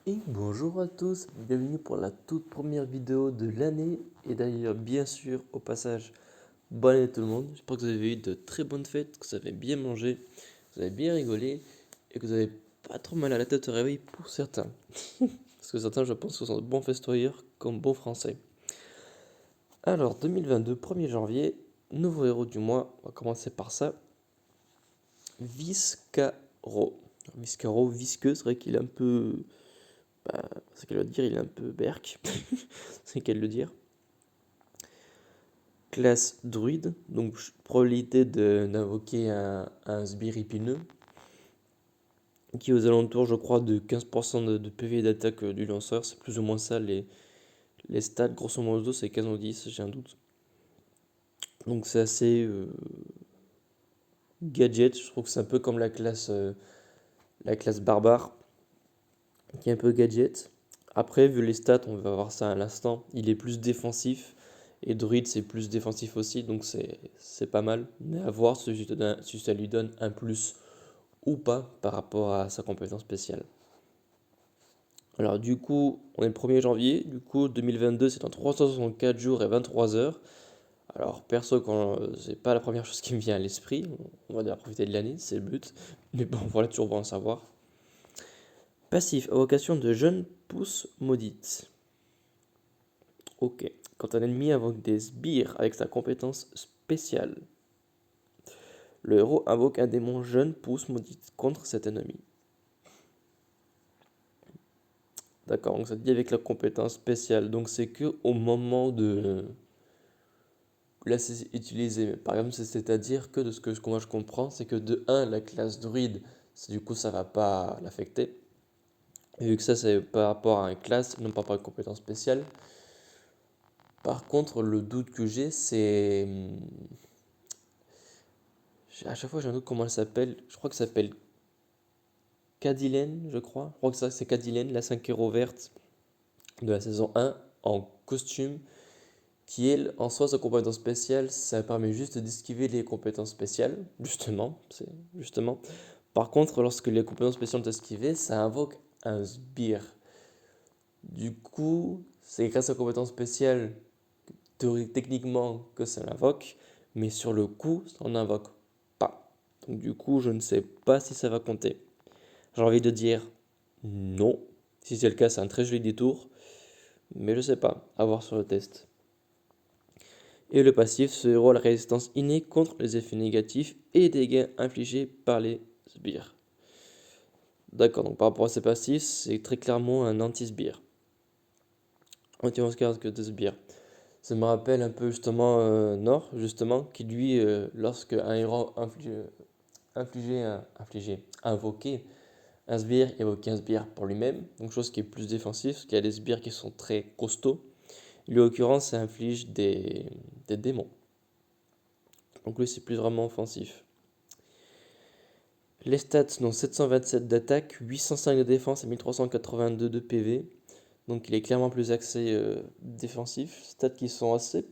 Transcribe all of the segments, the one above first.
Et bonjour à tous, bienvenue pour la toute première vidéo de l'année. Et d'ailleurs, bien sûr, au passage, bonne année tout le monde. J'espère que vous avez eu de très bonnes fêtes, que vous avez bien mangé, que vous avez bien rigolé et que vous n'avez pas trop mal à la tête au réveil pour certains. Parce que certains, je pense, sont de bons festoyeurs comme bons français. Alors, 2022, 1er janvier, nouveau héros du mois, on va commencer par ça. Viscaro. Viscaro, visqueux, c'est vrai qu'il est un peu. C'est qu'elle va dire, il est un peu berk. C'est qu'elle le dire. Classe druide, donc probabilité d'invoquer un sbire épineux, qui est aux alentours, je crois, de 15% de PV d'attaque du lanceur. C'est plus ou moins ça les stats. Grosso modo, c'est 15 ou 10, j'ai un doute. Donc c'est assez gadget. Je trouve que c'est un peu comme la classe barbare, qui est un peu gadget. Après, vu les stats, on va voir ça à l'instant. Il est plus défensif. Et druide, c'est plus défensif aussi, donc c'est pas mal. Mais à voir si ça lui donne un plus ou pas par rapport à sa compétence spéciale. Alors du coup, on est le 1er janvier, du coup 2022 c'est dans 364 jours et 23 heures. Alors perso, quand c'est pas la première chose qui me vient à l'esprit, on va déjà profiter de l'année, c'est le but. Mais bon, voilà, toujours bon à savoir. Passif, invocation de jeune pousse maudite. Ok, quand un ennemi invoque des sbires avec sa compétence spéciale, le héros invoque un démon jeune pousse maudite contre cet ennemi. D'accord, donc ça dit avec la compétence spéciale. Donc c'est que au moment de. Là, c'est utilisé. Par exemple, c'est-à-dire que de ce que moi je comprends, c'est que de un la classe druide, du coup, ça va pas l'affecter. Et vu que ça, c'est par rapport à une classe, non pas par une compétence spéciale. Par contre, le doute que j'ai, c'est. À chaque fois, j'ai un doute comment elle s'appelle. Je crois que ça s'appelle Cadilène, je crois. Je crois que ça, c'est Cadilène, la 5 héros verte de la saison 1, en costume qui elle, en soi, sa compétence spéciale, ça permet juste d'esquiver les compétences spéciales, justement, c'est justement. Par contre, lorsque les compétences spéciales sont esquivées, ça invoque un sbire. Du coup, c'est grâce aux compétences spéciales, techniquement, que ça l'invoque, mais sur le coup, ça n'en invoque pas. Donc du coup, je ne sais pas si ça va compter. J'ai envie de dire non. Si c'est le cas, c'est un très joli détour, mais je sais pas, à voir sur le test. Et le passif, ce héros a la résistance innée contre les effets négatifs et dégâts infligés par les sbires. D'accord, donc par rapport à ces passifs, c'est très clairement un anti-sbire. Anti-Oscar que de sbire. Ça me rappelle un peu justement Nord, justement, qui lui, lorsque un héros invoqué un sbire, évoquait un sbire pour lui-même, donc chose qui est plus défensif, parce qu'il y a des sbires qui sont très costauds. Lui, en l'occurrence, ça inflige des démons. Donc lui, c'est plus vraiment offensif. Les stats, donc 727 d'attaque, 805 de défense et 1382 de PV. Donc il est clairement plus axé défensif. Stats qui sont assez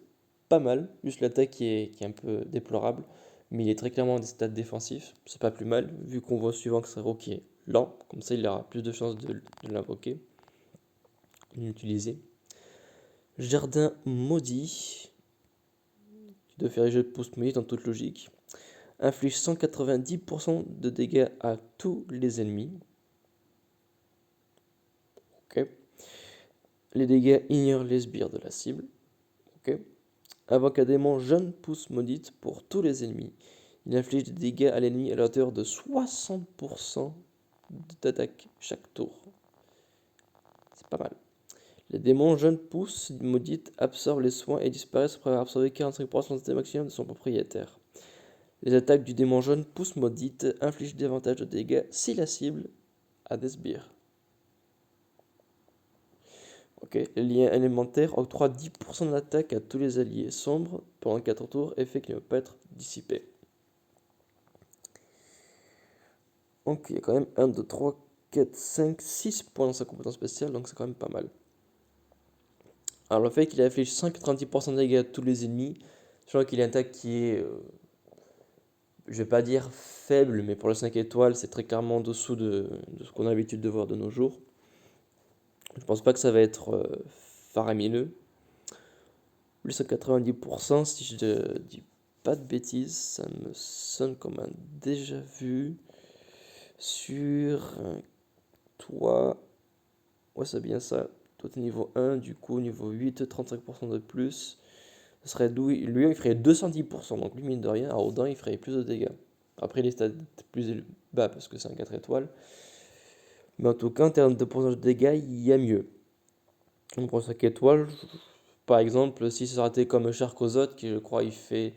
pas mal. Juste l'attaque qui est un peu déplorable. Mais il est très clairement des stats défensifs. C'est pas plus mal, vu qu'on voit suivant que c'est un héros qui est lent. Comme ça, il aura plus de chances de l'invoquer, de l'utiliser. Jardin maudit, qui doit faire les jeux de pouce maudit en toute logique. Inflige 190% de dégâts à tous les ennemis. Ok. Les dégâts ignorent les sbires de la cible. Ok. Invoque un démon jeune pousse maudite pour tous les ennemis. Il inflige des dégâts à l'ennemi à la hauteur de 60% d'attaque chaque tour. C'est pas mal. Les démons jeunes pousses maudites absorbent les soins et disparaissent après avoir absorbé 45% de maximum de son propriétaire. Les attaques du démon jaune pousse maudite infligent davantage de dégâts si la cible a des sbires. Ok, les liens élémentaires octroient 10% d'attaque à tous les alliés sombres pendant 4 tours, effet qui ne peut pas être dissipé. Donc il y a quand même 1, 2, 3, 4, 5, 6 points dans sa compétence spéciale, donc c'est quand même pas mal. Alors le fait qu'il affiche 190% de dégâts à tous les ennemis, je crois qu'il a une attaque qui est, je vais pas dire faible, mais pour le 5 étoiles, c'est très clairement en dessous de ce qu'on a l'habitude de voir de nos jours. Je pense pas que ça va être faramineux. Plus à 90%, si je ne dis pas de bêtises, ça me sonne comme un déjà vu sur toi. Ouais, c'est bien ça. Toi, t'es niveau 1, du coup, niveau 8, 35% de plus. Ce serait lui, il ferait 210%. Donc, lui, mine de rien, à Odin, il ferait plus de dégâts. Après, les stats plus bas parce que c'est un 4 étoiles. Mais en tout cas, en termes de pourcentage de dégâts, il y a mieux. Donc, pour 5 étoiles, par exemple, si ça aurait été comme Charcozot, qui je crois, il fait.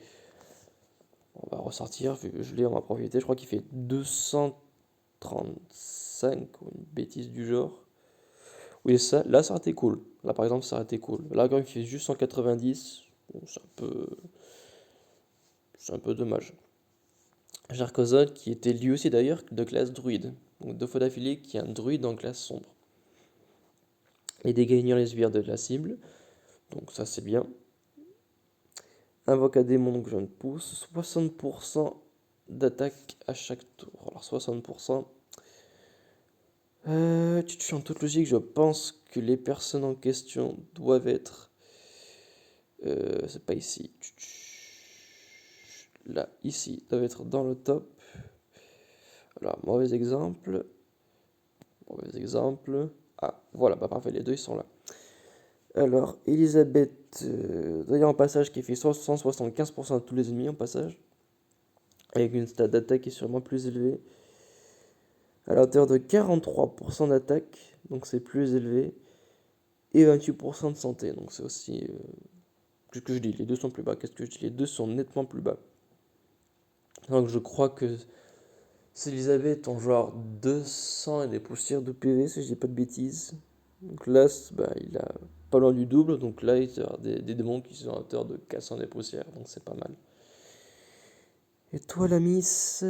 On va ressortir, vu que je l'ai, on va profiter. Je crois qu'il fait 235 ou une bêtise du genre. Oui, ça, là, ça aurait été cool. Là, par exemple, ça aurait été cool. Là, quand il fait juste 190, bon, c'est un peu dommage. Jarkozon, qui était lui aussi d'ailleurs de classe druide. Donc, 2 fois d'affilée, qui est un druide en classe sombre. Les dégâts ignorent les sbires de la cible. Donc, ça, c'est bien. Invoque à démon, donc je viens de pousse. 60% d'attaque à chaque tour. Alors, 60%. En toute logique, je pense que les personnes en question doivent être. C'est pas ici. Là, ici, doivent être dans le top. Alors, mauvais exemple. Mauvais exemple. Ah, voilà, bah parfait, les deux ils sont là. Alors, Elisabeth, d'ailleurs en passage qui fait 175% de tous les ennemis en passage, avec une stat d'attaque qui est sûrement plus élevée, à la hauteur de 43% d'attaque, donc c'est plus élevé, et 28% de santé, donc c'est aussi. Qu'est-ce que je dis? Les deux sont plus bas. Qu'est-ce que je dis? Les deux sont nettement plus bas. Donc je crois que c'est Elisabeth en genre 200 et des poussières de PV, si je dis pas de bêtises. Donc là, bah, il a pas loin du double, donc là, il y a des démons qui sont à hauteur de 400 des poussières, donc c'est pas mal. Et toi, la Miss,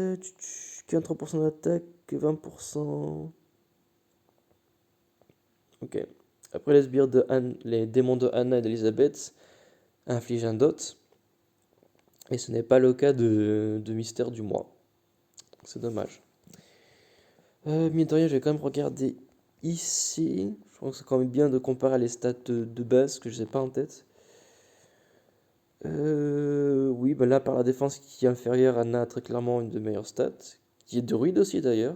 43% d'attaque, 20%. Ok. Après, les sbires de Anne, les démons de Anna et d'Elisabeth infligent un dot, et ce n'est pas le cas de Mystère du Mois. Donc c'est dommage. Mine de rien, je vais quand même regarder ici. Je pense que c'est quand même bien de comparer les stats de base, que je n'ai pas en tête. Oui, bah là, par la défense qui est inférieure, Anna a très clairement une de meilleures stats, qui est druide aussi d'ailleurs,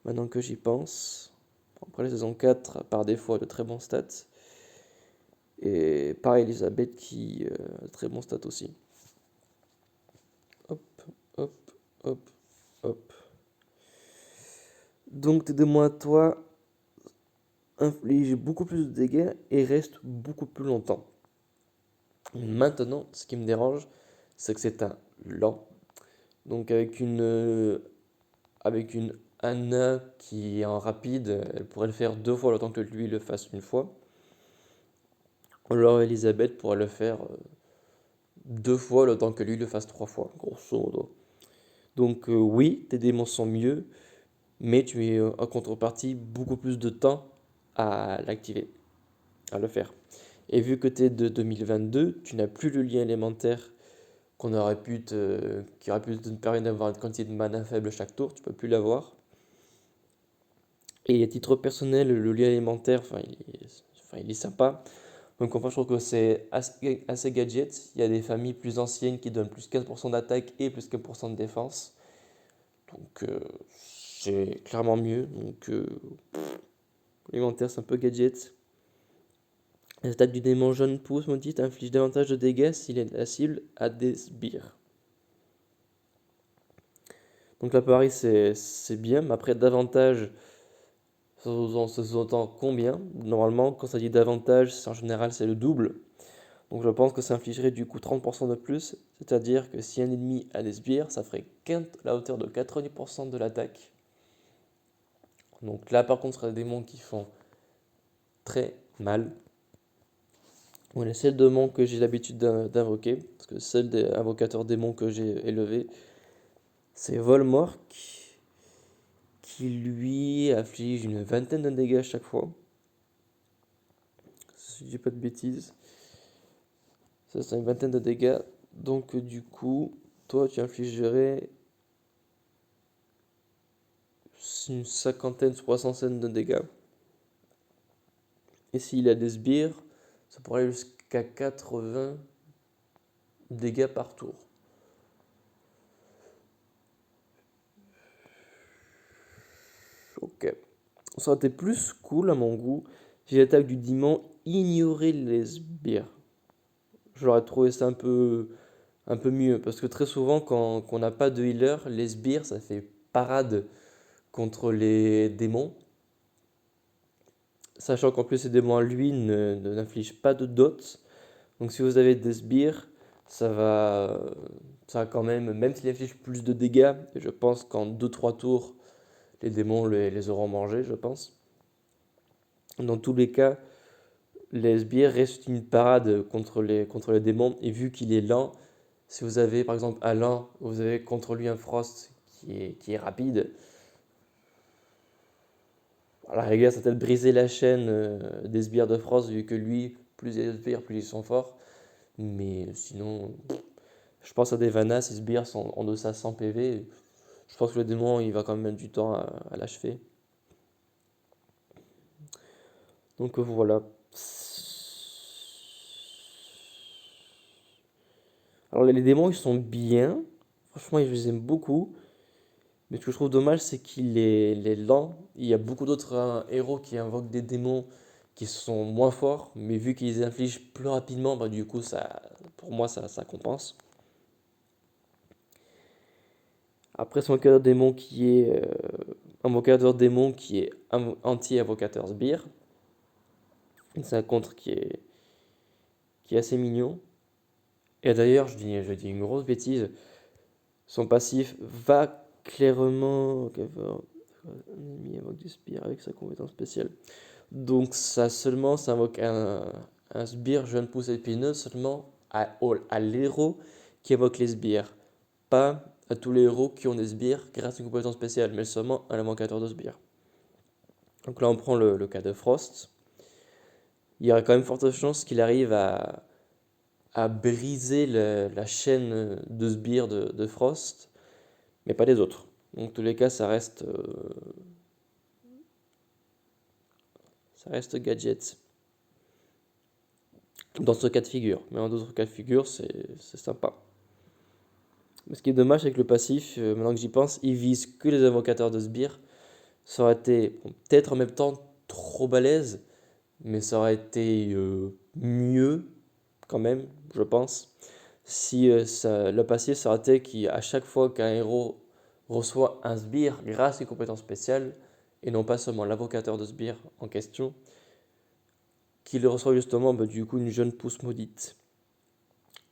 maintenant que j'y pense. Après la saison 4, par défaut, a de très bons stats. Et pareil, Elisabeth qui a de très bons stats aussi. Hop, hop, hop, hop. Donc tes deux mois à toi infligent beaucoup plus de dégâts et restent beaucoup plus longtemps. Maintenant, ce qui me dérange, c'est que c'est un lent. Donc avec une Anna qui est en rapide, elle pourrait le faire 2 fois le temps que lui le fasse une fois. Alors Elisabeth pourrait le faire 2 fois le temps que lui le fasse 3 fois, grosso modo. Donc oui, tes démons sont mieux, mais tu es en contrepartie beaucoup plus de temps à l'activer, à le faire. Et vu que tu es de 2022, tu n'as plus le lien élémentaire qui aurait pu te permettre d'avoir une quantité de mana faible chaque tour, tu peux plus l'avoir. Et à titre personnel, le lien élémentaire, il est sympa. Donc enfin, je trouve que c'est assez gadget. Il y a des familles plus anciennes qui donnent plus 15% d'attaque et plus 15% de défense. Donc c'est clairement mieux. Donc l'élémentaire, c'est un peu gadget. La stat du démon jaune pouce maudite inflige davantage de dégâts s'il est la cible à des sbires. Donc là, pareil, c'est bien, mais après, davantage, ça sous-entend combien? Normalement, quand ça dit davantage, en général, c'est le double. Donc je pense que ça infligerait du coup 30% de plus, c'est-à-dire que si un ennemi a des sbires, ça ferait la hauteur de 90% de l'attaque. Donc là, par contre, ce sera des démons qui font très mal. Bon, les seuls démons que j'ai l'habitude d'invoquer, parce que seul des invocateurs démons que j'ai élevé, c'est Volmork, qui lui afflige une vingtaine de dégâts à chaque fois. Si je dis pas de bêtises. Ça, c'est une vingtaine de dégâts. Donc, du coup, toi, tu infligerais une cinquantaine, 60 de dégâts. Et s'il a des sbires, ça pourrait aller jusqu'à 80 dégâts par tour. Ok. Ça aurait été plus cool à mon goût si l'attaque du démon ignorait les sbires. J'aurais trouvé ça un peu mieux. Parce que très souvent, quand on n'a pas de healer, les sbires, ça fait parade contre les démons. Sachant qu'en plus, ces démons, lui, n'infligent pas de dots. Donc si vous avez des sbires, ça va, ça va quand même s'il inflige plus de dégâts, et je pense qu'en 2-3 tours, les démons les auront mangés, je pense. Dans tous les cas, les sbires restent une parade contre les démons, et vu qu'il est lent, si vous avez par exemple un lent, vous avez contre lui un frost qui est rapide, à la rigueur, ça peut-être briser la chaîne des sbires de frost, vu que lui, plus il y a de sbires, plus ils sont forts. Mais sinon, je pense à des Vanas, ces sbires sont en deçà de 100 PV. Je pense que le démon, il va quand même mettre du temps à l'achever. Donc voilà. Alors les démons, ils sont bien. Franchement, je les aime beaucoup. Mais ce que je trouve dommage, c'est qu'il est lent. Il y a beaucoup d'autres héros qui invoquent des démons qui sont moins forts. Mais vu qu'ils les infligent plus rapidement, bah, du coup, ça, pour moi, ça compense. Après, c'est un invocateur démon qui est invocateur démon qui est anti-invocateur sbire. C'est un contre qui est assez mignon. Et d'ailleurs, je dis une grosse bêtise. Son passif va clairement. Ok, un ennemi invoque du sbire avec sa compétence spéciale. Donc, ça invoque un sbire jeune pousse épineux seulement à l'héros qui invoque les sbires. Pas à tous les héros qui ont des sbires grâce à une compétence spéciale, mais seulement à l'invocateur de sbires. Donc là, on prend le cas de Frost. Il y aurait quand même forte chance qu'il arrive à briser la chaîne de sbires de Frost, mais pas les autres. Donc, en tous les cas, ça reste gadget dans ce cas de figure. Mais dans d'autres cas de figure, c'est sympa. Mais ce qui est dommage, c'est que le passif, maintenant que j'y pense, il vise que les invocateurs de sbires. Ça aurait été peut-être en même temps trop balèze, mais ça aurait été mieux quand même, je pense, si le passif ça aurait été qu'à chaque fois qu'un héros reçoit un sbire grâce à une compétence spéciale, et non pas seulement l'invocateur de sbire en question, qu'il reçoit justement bah, du coup une jeune pousse maudite.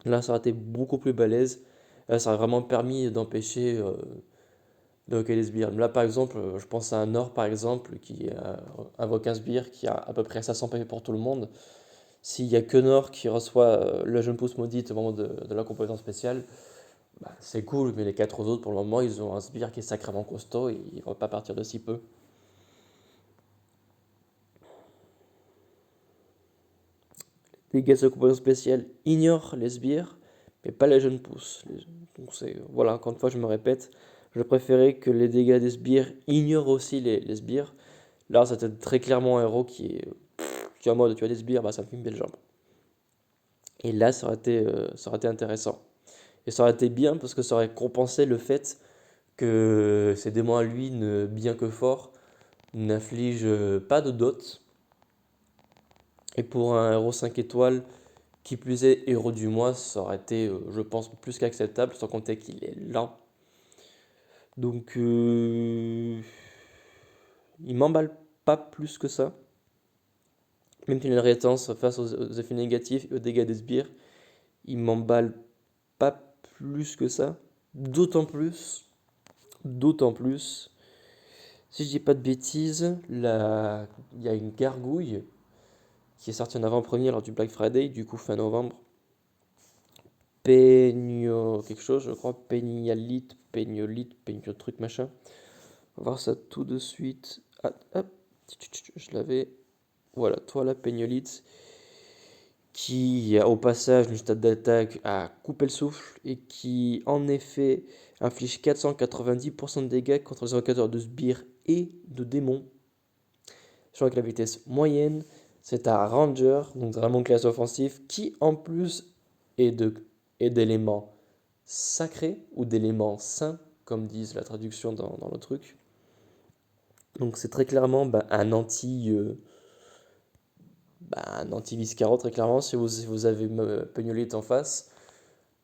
Là, ça aurait été beaucoup plus balèze. Là, ça aurait vraiment permis d'empêcher d'invoquer les sbires. Là, par exemple, je pense à un Nord, par exemple, qui invoque un sbire qui a à peu près 500 PV pour tout le monde. S'il n'y a que Nord qui reçoit la jeune pousse maudite au moment de la compétence spéciale, bah, c'est cool, mais les quatre autres, pour le moment, ils ont un sbire qui est sacrément costaud et ils ne vont pas partir de si peu. Les gars de compétence spéciale ignorent les sbires, mais pas les jeunes pousses. Donc voilà, encore une fois, je me répète, je préférais que les dégâts des sbires ignorent aussi les sbires. Là, c'était très clairement un héros qui est en mode tu as des sbires, bah, ça me fait une belle jambe. Et là, ça aurait été intéressant. Et ça aurait été bien parce que ça aurait compensé le fait que ces démons à lui, bien que forts, n'infligent pas de dot. Et pour un héros 5 étoiles, qui plus est héros du mois, ça aurait été, je pense, plus qu'acceptable, sans compter qu'il est lent. Donc, il m'emballe pas plus que ça. Même s'il a une résistance face aux effets négatifs et aux dégâts des sbires, il m'emballe pas plus que ça. D'autant plus, d'autant plus, si je dis pas de bêtises, il y a une gargouille qui est sortie en avant-première lors du Black Friday, du coup fin novembre. Peigno quelque chose, je crois, Peignolite, Peigno truc machin. On va voir ça tout de suite. Ah, hop, je l'avais. Voilà, toi la Peignolite qui, au passage d'une stade d'attaque, a coupé le souffle et qui, en effet, inflige 490% de dégâts contre les invocateurs de sbires et de démons. Je crois que la vitesse moyenne, C'est un ranger, donc vraiment une classe offensive, qui en plus est de, est d'éléments sacrés ou d'éléments saints, comme disent la traduction dans le truc. Donc c'est très clairement un anti-Viscaro, très clairement, si vous avez Pegnolite en face,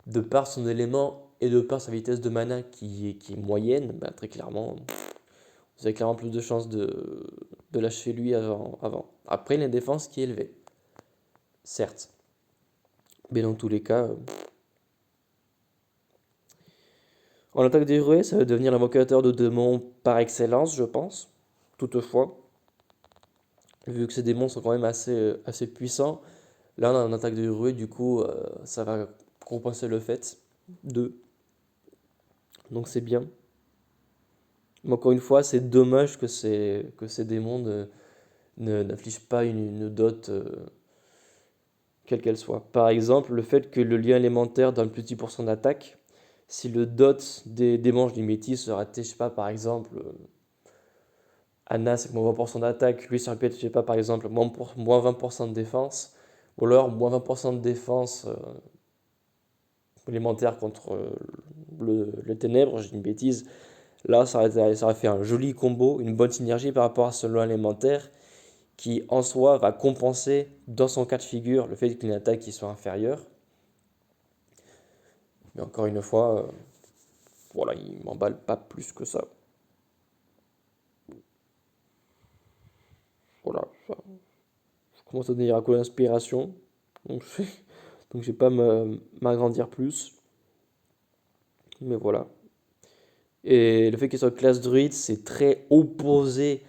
de par son élément et de par sa vitesse de mana qui est moyenne, très clairement, vous avez clairement plus de chances de lâcher lui avant. Après, il a une défense qui est élevée, certes. Mais dans tous les cas, en attaque dérouée, ça va devenir l'invocateur de démons par excellence, je pense. Toutefois, vu que ces démons sont quand même assez puissants, là, on a une attaque dérouée, du coup, ça va compenser le fait de. Donc c'est bien. Mais encore une fois, c'est dommage que ces démons n'affligent pas une dot, quelle qu'elle soit. Par exemple, le fait que le lien élémentaire donne plus 10% d'attaque, si le dot des manches du métis se raté, je sais pas, par exemple, Anna, c'est moins 20% d'attaque, lui, ça répète, je sais pas, par exemple, moins 20% de défense, ou alors moins 20% de défense élémentaire contre le ténèbre, j'ai une bêtise. Là, ça aurait fait un joli combo, une bonne synergie par rapport à ce lot élémentaire qui, en soi, va compenser, dans son cas de figure, le fait qu'une attaque qui soit inférieure. Mais encore une fois, voilà, il m'emballe pas plus que ça. Voilà, je commence à devenir à coup d'inspiration. Donc donc je vais pas m'agrandir plus. Mais voilà. Et le fait qu'il soit classe druide, c'est très opposé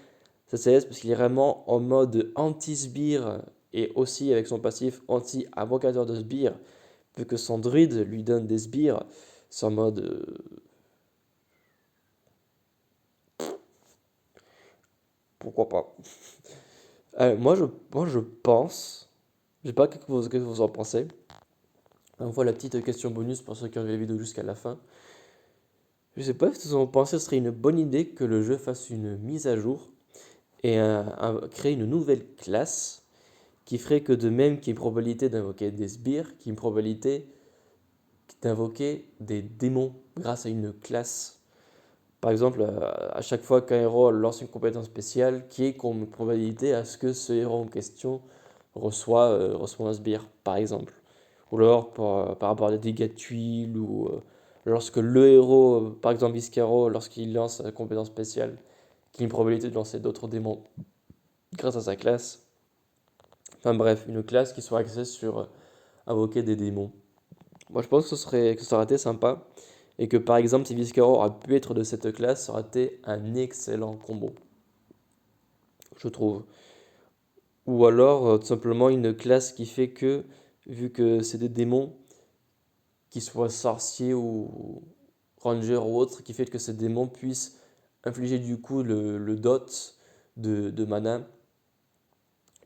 à CS parce qu'il est vraiment en mode anti-sbire et aussi avec son passif anti-invocateur de sbire. Vu que son druide lui donne des sbires, c'est en mode pourquoi pas. Moi je pense, je sais pas ce que vous en pensez. On voit la petite question bonus pour ceux qui ont vu la vidéo jusqu'à la fin. Je sais pas si vous en pensez, ce serait une bonne idée que le jeu fasse une mise à jour et créer une nouvelle classe qui ferait que de même qu'il y ait une probabilité d'invoquer des sbires, qu'il y ait une probabilité d'invoquer des démons grâce à une classe. Par exemple, à chaque fois qu'un héros lance une compétence spéciale, qui est comme probabilité à ce que ce héros en question reçoit un sbire, par exemple. Ou alors par rapport à des dégâts de tuiles, ou lorsque le héros, par exemple Viscaro, lorsqu'il lance sa compétence spéciale, qui a une probabilité de lancer d'autres démons grâce à sa classe. Enfin bref, une classe qui soit axée sur invoquer des démons. Moi je pense que ça aurait été sympa. Et que par exemple, si Viscaro aurait pu être de cette classe, ça aurait été un excellent combo, je trouve. Ou alors, tout simplement, une classe qui fait que, vu que c'est des démons, qu'ils soient sorciers ou rangers ou autres, qui fait que ces démons puissent infliger du coup le dot de mana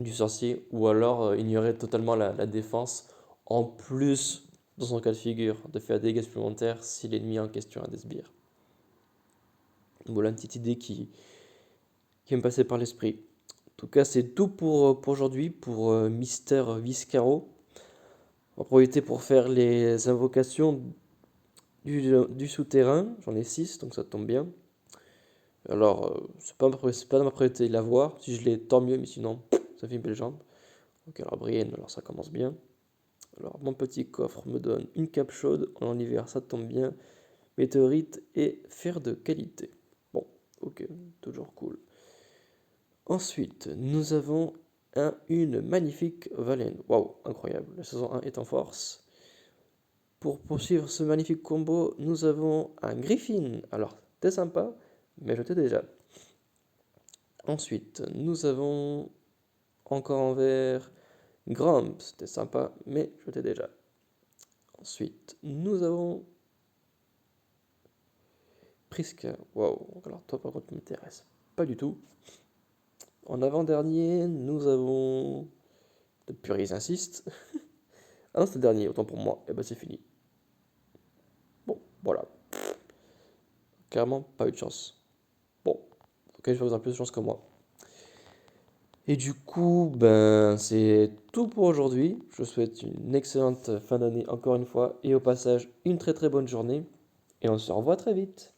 du sorcier, ou alors ignorer totalement la défense, en plus, dans son cas de figure, de faire des dégâts supplémentaires si l'ennemi en question a des sbires. Voilà une petite idée qui me passait par l'esprit. En tout cas, c'est tout pour aujourd'hui, pour Mister Viscaro. On va profiter pour faire les invocations du souterrain. J'en ai 6, donc ça tombe bien. Alors, c'est pas ma priorité de l'avoir. Si je l'ai, tant mieux, mais sinon, ça fait une belle jambe. Ok, alors Brienne, alors ça commence bien. Alors, mon petit coffre me donne une cape chaude. En hiver, ça tombe bien. Météorite et fer de qualité. Bon, ok, toujours cool. Ensuite, nous avons une magnifique Valen. Waouh, incroyable. La saison 1 est en force. Pour poursuivre ce magnifique combo, nous avons un Griffin. Alors, c'était sympa, mais je t'ai déjà. Ensuite, nous avons encore en vert Gramps. C'était sympa, mais je t'ai déjà. Ensuite, nous avons Priska. Waouh, alors toi par contre, tu m'intéresses pas du tout. En avant-dernier, nous avons. De purée, ils insistent. Ah non, c'est le dernier, autant pour moi. Et bah, c'est fini. Bon, voilà. Clairement, pas eu de chance. Bon, ok, je vais vous avoir plus de chance que moi. Et du coup, ben, c'est tout pour aujourd'hui. Je vous souhaite une excellente fin d'année encore une fois et au passage une très très bonne journée et on se revoit très vite.